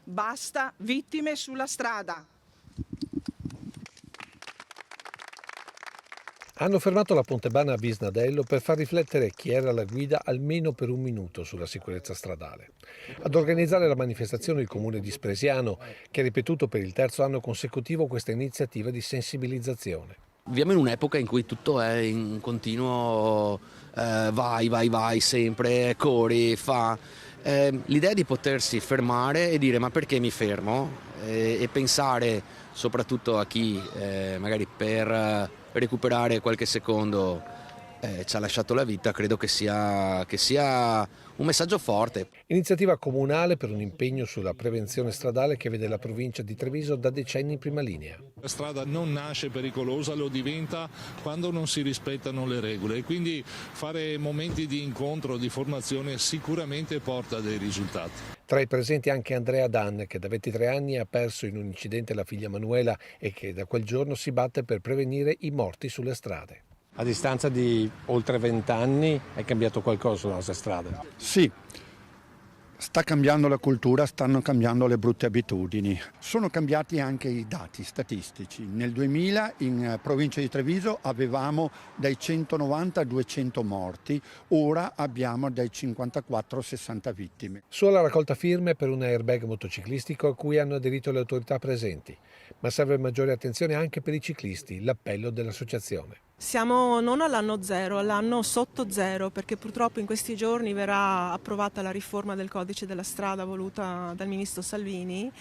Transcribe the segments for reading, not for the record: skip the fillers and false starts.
Basta vittime sulla strada. Hanno fermato la Pontebana a Bisnadello per far riflettere chi era alla guida almeno per un minuto sulla sicurezza stradale. Ad organizzare la manifestazione il comune di Spresiano, che ha ripetuto per il terzo anno consecutivo questa iniziativa di sensibilizzazione. Viviamo in un'epoca in cui tutto è in continuo vai, sempre, corri, fa. L'idea di potersi fermare e dire ma perché mi fermo e pensare soprattutto a chi magari per recuperare qualche secondo ci ha lasciato la vita, credo che sia un messaggio forte. Iniziativa comunale per un impegno sulla prevenzione stradale che vede la provincia di Treviso da decenni in prima linea. La strada non nasce pericolosa, lo diventa quando non si rispettano le regole e quindi fare momenti di incontro, di formazione sicuramente porta dei risultati. Tra i presenti anche Andrea Dan, che da 23 anni ha perso in un incidente la figlia Manuela e che da quel giorno si batte per prevenire i morti sulle strade. A distanza di oltre 20 anni è cambiato qualcosa sulle nostre strade? Sì, sta cambiando la cultura, stanno cambiando le brutte abitudini. Sono cambiati anche i dati statistici. Nel 2000 in provincia di Treviso avevamo dai 190 a 200 morti, ora abbiamo dai 54 a 60 vittime. Sulla raccolta firme per un airbag motociclistico a cui hanno aderito le autorità presenti, ma serve maggiore attenzione anche per i ciclisti, l'appello dell'associazione. Siamo non all'anno zero, all'anno sotto zero, perché purtroppo in questi giorni verrà approvata la riforma del codice della strada voluta dal ministro Salvini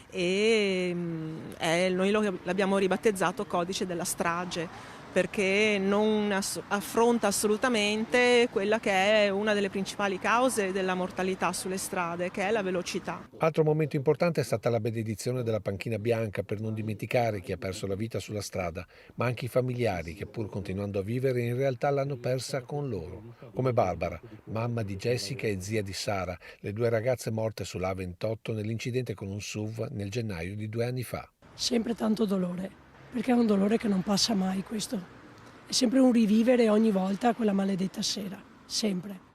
e noi l'abbiamo ribattezzato codice della strage, perché non affronta assolutamente quella che è una delle principali cause della mortalità sulle strade, che è la velocità. Altro momento importante è stata la benedizione della panchina bianca per non dimenticare chi ha perso la vita sulla strada, ma anche i familiari che pur continuando a vivere in realtà l'hanno persa con loro, come Barbara, mamma di Jessica e zia di Sara, le due ragazze morte sulla A28 nell'incidente con un SUV nel gennaio di 2 anni fa. Sempre tanto dolore, perché è un dolore che non passa mai questo. È sempre un rivivere ogni volta quella maledetta sera, sempre.